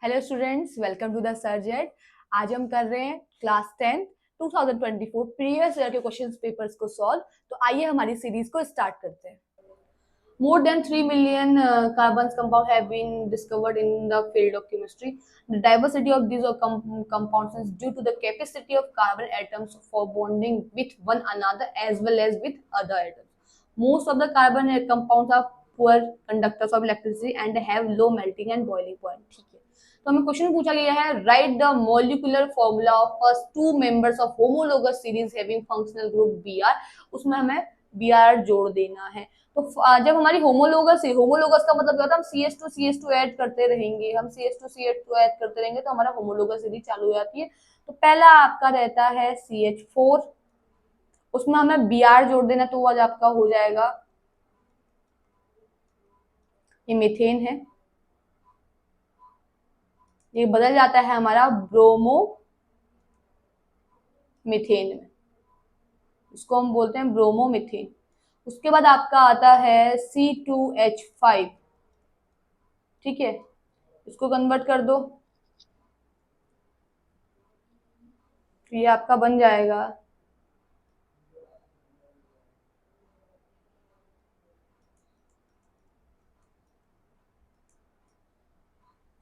Hello students, welcome to the सर्जेट। आज हम कर रहे हैं क्लास 10 2024 प्रीवियस ईयर के क्वेश्चंस पेपर्स को सॉल्व। तो आइए हमारी सीरीज को स्टार्ट करते हैं। More than 3 million carbons compound have been discovered in the field of chemistry. The diversity of these compounds is due to the capacity of carbon atoms for bonding with one another as well as with other atoms. Most of the carbon compounds are poor conductors of electricity and have low melting and boiling point. ठीक है, तो हमें question पूछा गया है, write the molecular formula of first two members of homologous series having functional group Br। उसमें हमें Br जोड़ देना है। तो जब हमारी होमोलोगस का मतलब क्या होता है, हम CH2 ऐड करते रहेंगे, CH2 ऐड करते रहेंगे तो हमारा होमोलोगस सीरीज चालू हो जाती है। तो पहला आपका रहता है CH4, उसमें हमें Br जोड़ देना, तो आज आपका हो जाएगा, ये मीथेन है, ये बदल जाता है हमारा ब्रोमो मीथेन में, इसको हम बोलते हैं ब्रोमो मीथेन। उसके बाद आपका आता है C2H5, ठीक है, इसको कन्वर्ट कर दो, तो ये आपका बन जाएगा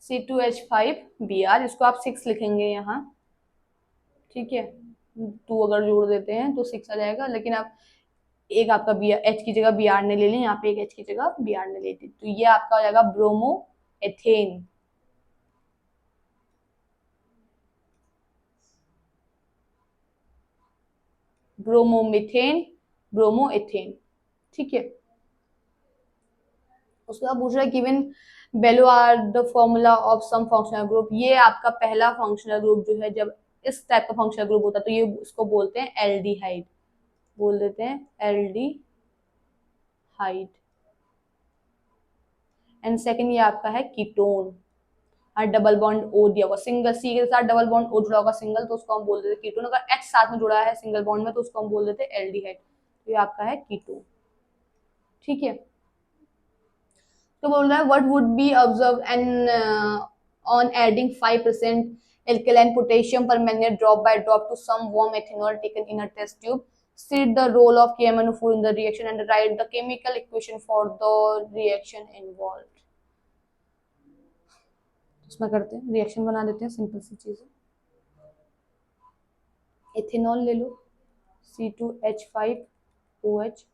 C2H5Br। इसको आप 6 लिखेंगे यहाँ, ठीक है, 2 अगर जोड़ देते हैं तो 6 आ जाएगा, लेकिन आप एक आपका H की जगह Br ने ले लें, यहाँ पे एक H की जगह Br ने ले ली, तो ये आपका हो जाएगा bromoethane. Bromomethane, bromoethane, ठीक है। उसके बाद पूछ रहा है given below are the formula of some functional group. ये आपका पहला फंक्शनल ग्रुप जो है, जब इस टाइप का फंक्शनल ग्रुप होता है तो ये इसको बोलते हैं एल्डिहाइड, बोल देते हैं एल्डिहाइड। एंड सेकंड ये आपका है कीटोन, और डबल बॉन्ड O दिया हुआ, सिंगल C के साथ डबल बॉन्ड O जुड़ा होगा सिंगल, तो उसको हम बोल देते हैं कीटोन। अगर H साथ में जुड़ा है सिंगल बॉन्ड में तो उसको हम बोल देते हैं एल्डिहाइड, तो ये आपका है कीटोन, ठीक है। तो बोल रहा है what would be observe and on adding 5% alkaline potassium permanganate drop by drop to some warm ethanol taken in a test tube. State the role of KMnO4 in the reaction and write the chemical equation for the reaction involved. इसमें करते हैं, reaction बना देते हैं, simple सी चीज है। Ethanol ले लो, C2H5OH,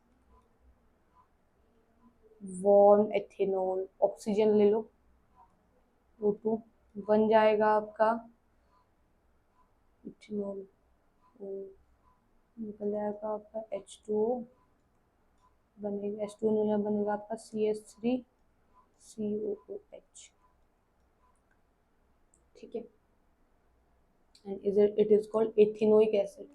warm ethanol, oxygen ले लो, O2 बन जाएगा आपका इथेनॉल, निकल जाएगा आपका H2O, बनेगा H2O बनेगा आपका CH3COOH, ठीक है। And it is called ethanoic acid.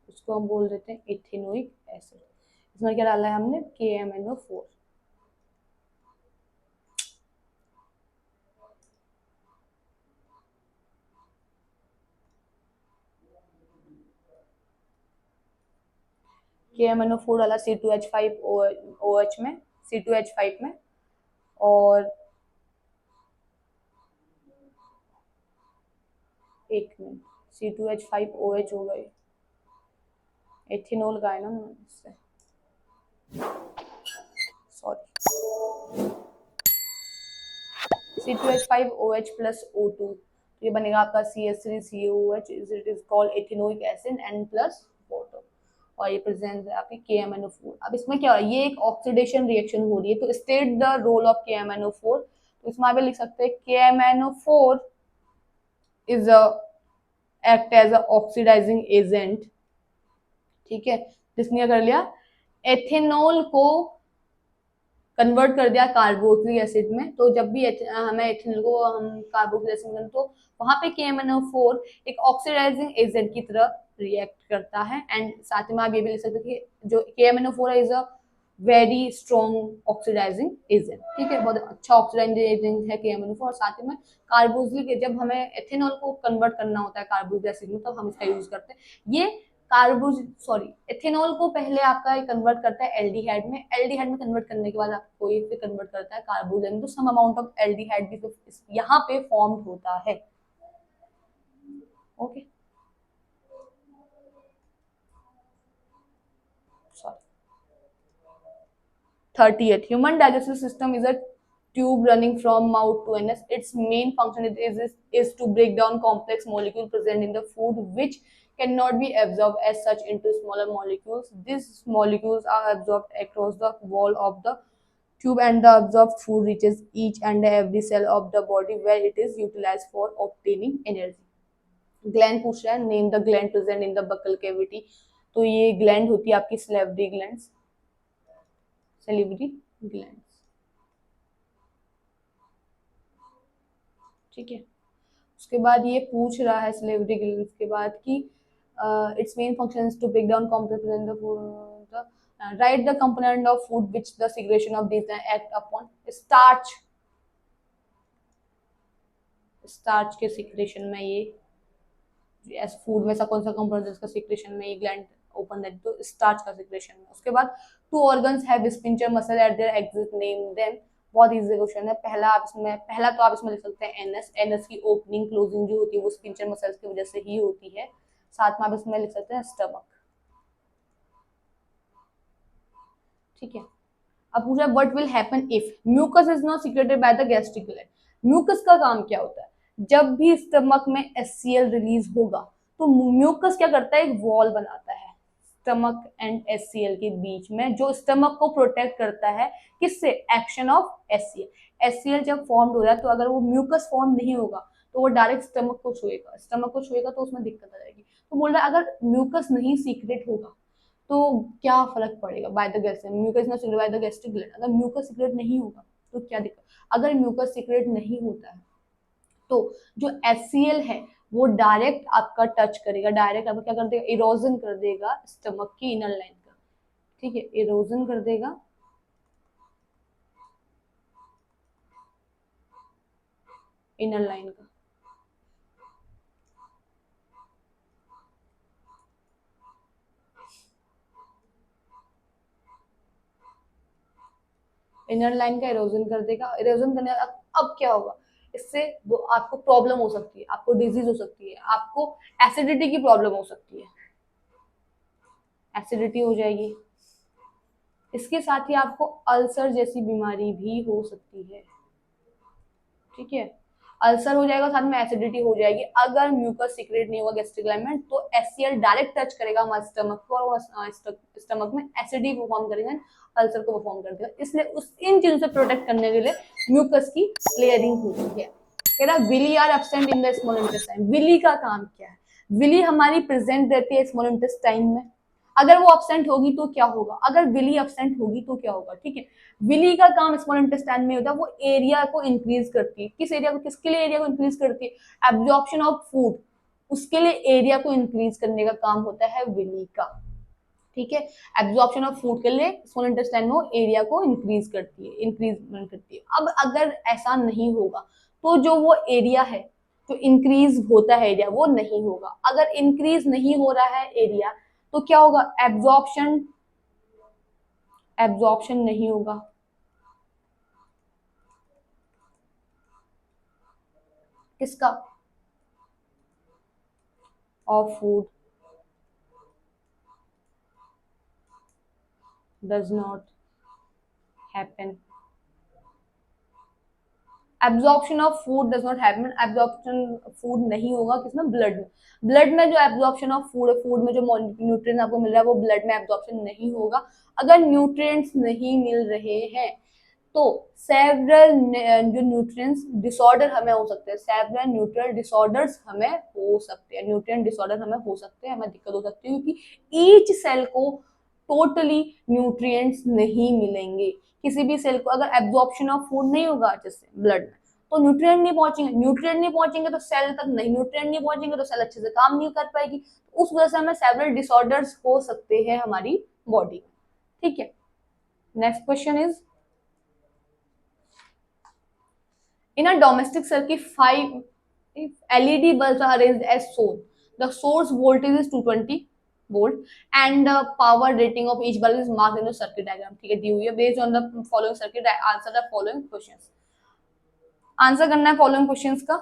उसको हम बोल देते हैं एथेनोइक एसिड। इसमें क्या डाला है हमने, KMnO4। KMnO4 डाला C2H5OH में, C2H5 में, और एक मिनट, C2H5OH हो गए, एथेनॉल का है ना इससे, सॉरी, C2H5OH प्लस O2, तो ये बनेगा आपका CH3COOH, it is called ethanoic acid and plus water, और ये प्रेजेंट है आपकी KMnO4। अब इसमें क्या हो रहा है, ये एक ऑक्सीडेशन रिएक्शन हो रही है, तो state the role of KMnO4। तो इसमें आप लिख सकते हैं KMnO4 is act as a oxidising agent, ठीक है। जिसने कर लिया, एथेनॉल को कन्वर्ट कर दिया कार्बोक्सिलिक एसिड में, तो जब भी हमें एथेनॉल को हम कार्बोक्सिलिक एसिड में, तो वहां पे KMnO4 एक ऑक्सीडाइजिंग एजेंट की तरह रिएक्ट करता है। एंड साथ में आप ये भी लिख सकते हैं कि जो KMnO4 is a very strong oxidising agent, ठीक है, बहुत अच्छा ऑक्सीडाइजिंग एजेंट है KMnO4। और साथ में कार्बोक्सिलिक, जब हमें एथेनॉल को कन्वर्ट करना होता है कार्बोक्सिलिक एसिड में, तो हम इसका यूज करते हैं। ये एथेनॉल को पहले आपका कन्वर्ट करता है एल्डिहाइड में, एल्डिहाइड में कन्वर्ट करने के बाद आपको ये फिर कन्वर्ट करता है कार्बोजन, तो सम अमाउंट ऑफ एल्डिहाइड भी तो यहाँ पे फॉर्म होता है। Okay, sorry 30th, human digestive system is a tube running from mouth to anus. Its main function is to break down complex molecules present in the food which cannot be absorbed as such into smaller molecules. These molecules are absorbed across the wall of the tube and the absorbed food reaches each and every cell of the body where it is utilized for obtaining energy. Gland पूछ रहा है, name the gland present in the buccal cavity, तो ये gland होती है आपकी salivary gland, salivary gland, ठीक है। उसके बाद ये पूछ रहा है सलेवरी ग्लैंड के बाद कि it's main function is to break down complex in the food, right the component of food which the secretion of this act upon starch, starch के सिक्रेशन में ये फूड में सा कौन सा कंपोनेंट है जिसका सिक्रेशन में ये ग्लैंड ओपन है, तो स्टार्च का सिक्रेशन में। उसके बाद two organs have sphincter muscle at their exit, name them, बहुत इजी क्वेश्चन है। पहला तो आप इसमें लिख सकते हैं एनएस, एनएस की ओपनिंग क्लोजिंग जो होती है वो स्पिंचर मसल्स की वजह से ही होती है। साथ में आप इसमें लिख सकते हैं स्टमक, ठीक है। अब पूछा what will happen if mucus is not secreted by the gastric gland. Mucus का काम क्या होता है, जब भी स्टमक में HCl रिलीज होगा तो म्यूकस क्या करता है, एक वॉल बनाता है स्टमक एंड HCl के बीच में, जो स्टमक को प्रोटेक्ट करता है किससे, एक्शन ऑफ HCl। HCl जब फॉर्म हो रहा है तो अगर वो म्यूकस फॉर्म नहीं होगा तो वो डायरेक्ट स्टमक को छुएगा, स्टमक को छुएगा तो उसमें दिक्कत आ जाएगी। तो बोल रहा है अगर म्यूकस नहीं सीक्रेट होगा तो क्या फर्क पड़ेगा, by the gastric, mucus not secrete by the gastric gland, अगर म्यूकस सीक्रेट नहीं होगा तो क्या दिक्कत, अगर म्यूकस सीक्रेट नहीं होता है तो जो HCl है वो डायरेक्ट आपका टच करेगा, डायरेक्ट आपका क्या कर देगा, इरोजन कर देगा स्टमक की इनर लाइन का, ठीक है, इरोजन कर देगा इनर लाइन का। इनर लाइन का इरोजन कर देगा, इरोजन करने अब क्या होगा, इससे वो आपको प्रॉब्लम हो सकती है, आपको डिजीज हो सकती है, आपको एसिडिटी की प्रॉब्लम हो सकती है, एसिडिटी हो जाएगी। इसके साथ ही आपको अल्सर जैसी बीमारी भी हो सकती है, ठीक है, अल्सर हो जाएगा, साथ में एसिडिटी हो जाएगी। अगर म्यूकस सीक्रेट नहीं होगा गैस्ट्रिक ग्लैंड तो HCl डायरेक्ट टच करेगा हमारे स्टमक को और स्टमक में एसिडिटी परफॉर्म करेगा, अल्सर को परफॉर्म कर देगा। इसलिए उस इन चीजों से प्रोटेक्ट करने के लिए म्यूकस की लेयरिंग होती है। कह रहा villi are absent in the small intestine, villi का काम क्या है, विली हमारी प्रेजेंट रहती है स्मॉल इंटेस्टाइन में, अगर वो एब्सेंट होगी तो क्या होगा, अगर विली एब्सेंट होगी तो क्या होगा, ठीक है। विली का काम स्मॉल इंटेस्टाइन में होता है, वो एरिया को इंक्रीज करती है, किस एरिया को, किसके लिए एरिया को इंक्रीज करती है, एब्जॉर्प्शन ऑफ फूड, उसके लिए एरिया को इंक्रीज करने का काम होता है विली का, ठीक है। एब्जॉर्प्शन ऑफ फूड के लिए स्मॉल इंटेस्टाइन में एरिया को इंक्रीज करती है, इंक्रीजमेंट करती है। अब अगर ऐसा नहीं होगा तो जो वो एरिया है, जो इंक्रीज होता है एरिया, वो नहीं होगा। अगर इंक्रीज नहीं हो रहा है एरिया तो क्या होगा, एब्जॉर्प्शन, एब्जॉर्प्शन नहीं होगा, किसका, of food, does not happen, absorption of food does not happen, absorption food नहीं होगा किसमें, ब्लड में, ब्लड में जो एब्जॉर्प्शन ऑफ फूड है, फूड में जो न्यूट्रिएंट आपको मिल रहा है वो ब्लड में एब्जॉर्प्शन नहीं होगा। अगर न्यूट्रिएंट्स नहीं मिल रहे हैं तो सेवरल जो न्यूट्रिएंट्स डिसऑर्डर हमें हो सकते हैं, सेवरल न्यूट्रिएंट डिसऑर्डर्स हमें हो सकते हैं, न्यूट्रिएंट डिसऑर्डर हमें हो सकते हैं, हमें दिक्कत हो सकती है, क्योंकि ईच सेल को टोटली न्यूट्रिएंट्स नहीं मिलेंगे। किसी भी सेल को अगर एब्जॉर्प्शन ऑफ फूड नहीं होगा जैसे ब्लड में तो न्यूट्रिएंट नहीं पहुंचेंगे, न्यूट्रिएंट नहीं पहुंचेंगे तो सेल तक नहीं, न्यूट्रिएंट नहीं पहुंचेंगे तो सेल अच्छे से काम नहीं कर पाएगी, उस वजह से हमें सेवरल डिसऑर्डर्स हो सकते हैं हमारी बॉडी में, ठीक है। Next question is in a domestic circuit 5 LED bulbs are arranged as shown, the source voltage is 220, volt and power rating of each bulb is marked in the circuit diagram. ठीक है, दी हुई है। Based on the following circuit answer the following questions. Answer करना है following questions का।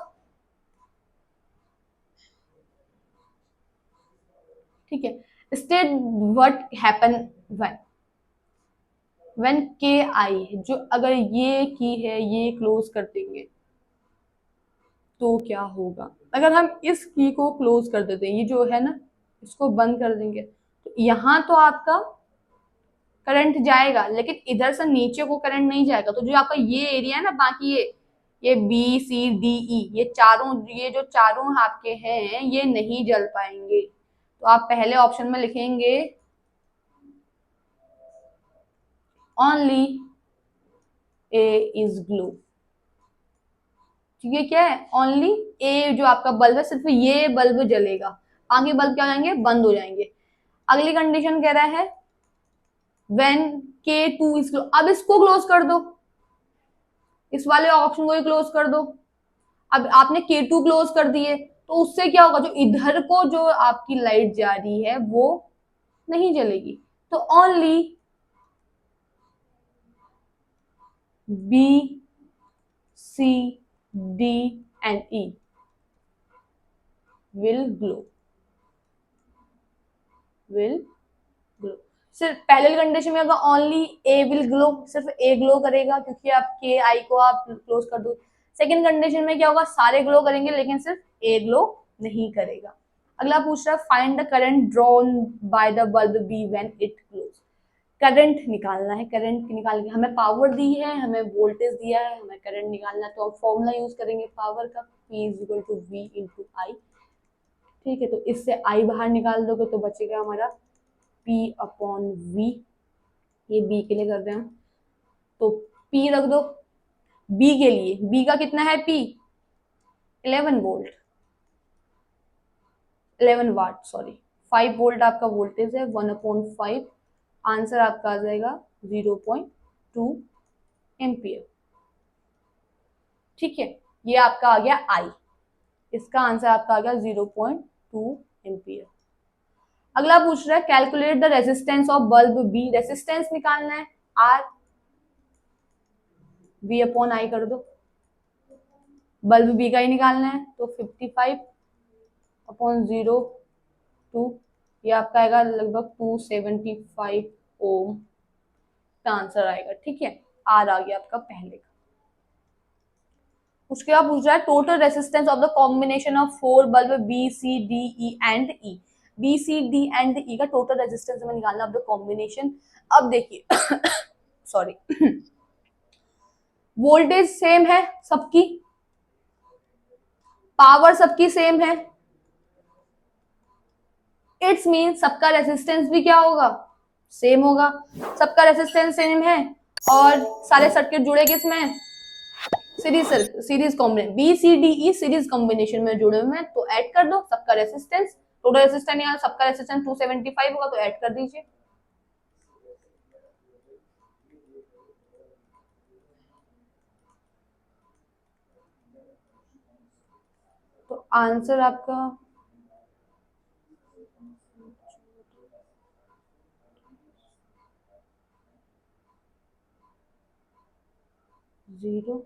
ठीक है, state what happen when के आई, जो अगर ये की है ये क्लोज कर देंगे तो क्या होगा। अगर हम इस की को क्लोज कर देते हैं, ये जो है ना इसको बंद कर देंगे, तो यहाँ तो आपका करंट जाएगा, लेकिन इधर से नीचे को करंट नहीं जाएगा। तो जो आपका ये एरिया है ना, बाकी ये बी सी डी ई, ये जो चारों आपके हैं ये नहीं जल पाएंगे। तो आप पहले ऑप्शन में लिखेंगे ओनली ए इज ग्लो। ये क्या है, ओनली ए जो आपका बल्ब है सिर्फ ये बल्ब जलेगा, बाकी बल्ब क्या हो जाएंगे, बंद हो जाएंगे। अगली कंडीशन कह रहा है व्हेन के टू इज क्लोज। अब इसको क्लोज कर दो, इस वाले ऑप्शन को ही क्लोज कर दो। अब आपने के टू क्लोज कर दिए तो उससे क्या होगा, जो इधर को जो आपकी लाइट जा रही है वो नहीं जलेगी। तो only B C D and E will glow, will glow. सिर्फ पहले कंडीशन में होगा ओनली ए विल ग्लो, सिर्फ ए ग्लो करेगा क्योंकि आप के आई को आप क्लोज कर दो। सेकंड कंडीशन में क्या होगा, सारे ग्लो करेंगे लेकिन सिर्फ ए ग्लो नहीं करेगा। अगला पूछ रहा है find the current drawn by the bulb B when it glows. Current निकालना है, करंट निकाल के हमें पावर दी है, हमें वोल्टेज दिया है, हमें करंट निकालना है। तो हम फॉर्मूला यूज करेंगे पावर का, P is equal to V into I. ठीक है, तो इससे I बाहर निकाल दोगे तो बचेगा हमारा P अपॉन V। ये B के लिए कर रहे हैं, तो P रख दो। B के लिए, B का कितना है P 11 वोल्ट, 11 वाट सॉरी, 5 वोल्ट आपका वोल्टेज है, 1/5। आंसर आपका आ जाएगा 0.2 एम्पियर। ठीक है, ये आपका आ गया I, इसका आंसर आपका आ गया 0.2 एम्पियर। अगला पूछ रहा है calculate the resistance of bulb B. Resistance निकालना है, R V अपॉन I कर दो। बल्ब बी का ही निकालना है तो 55 अपॉन 0.2, ये आपका आएगा लगभग 275 ओम का आंसर आएगा। ठीक है, R आ गया आपका पहले का। उसके बाद पूछ रहा है total resistance of the combination of 4 bulb B C D E and E. B C D and E का टोटल रेजिस्टेंस हमें निकालना ऑफ द कॉम्बिनेशन। अब देखिए सॉरी, वोल्टेज सेम है सबकी, पावर सबकी सेम है, इट्स मीन सबका रेजिस्टेंस भी क्या होगा, सेम होगा। सबका रेजिस्टेंस सेम है और सारे सर्किट जुड़े किसमें, series combination, B C D E series combination में जुड़े हुए हैं। तो ऐड कर दो सबका रेजिस्टेंस, टोटल रेजिस्टेंस यहाँ सबका रेजिस्टेंस 275 होगा तो ऐड कर दीजिए। तो आंसर आपका जीरो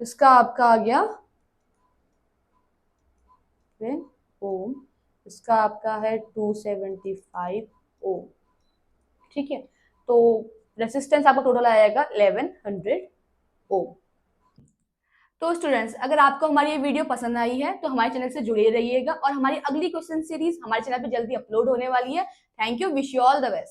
इसका आपका आ गया ओम, इसका आपका है 275 ओम। ठीक है, तो रेसिस्टेंस आपका टोटल आएगा 1100 ओम। तो स्टूडेंट्स, अगर आपको हमारी ये वीडियो पसंद आई है तो हमारे चैनल से जुड़े रहिएगा और हमारी अगली क्वेश्चन सीरीज हमारे चैनल पे जल्दी अपलोड होने वाली है। Thank you, wish you all the best.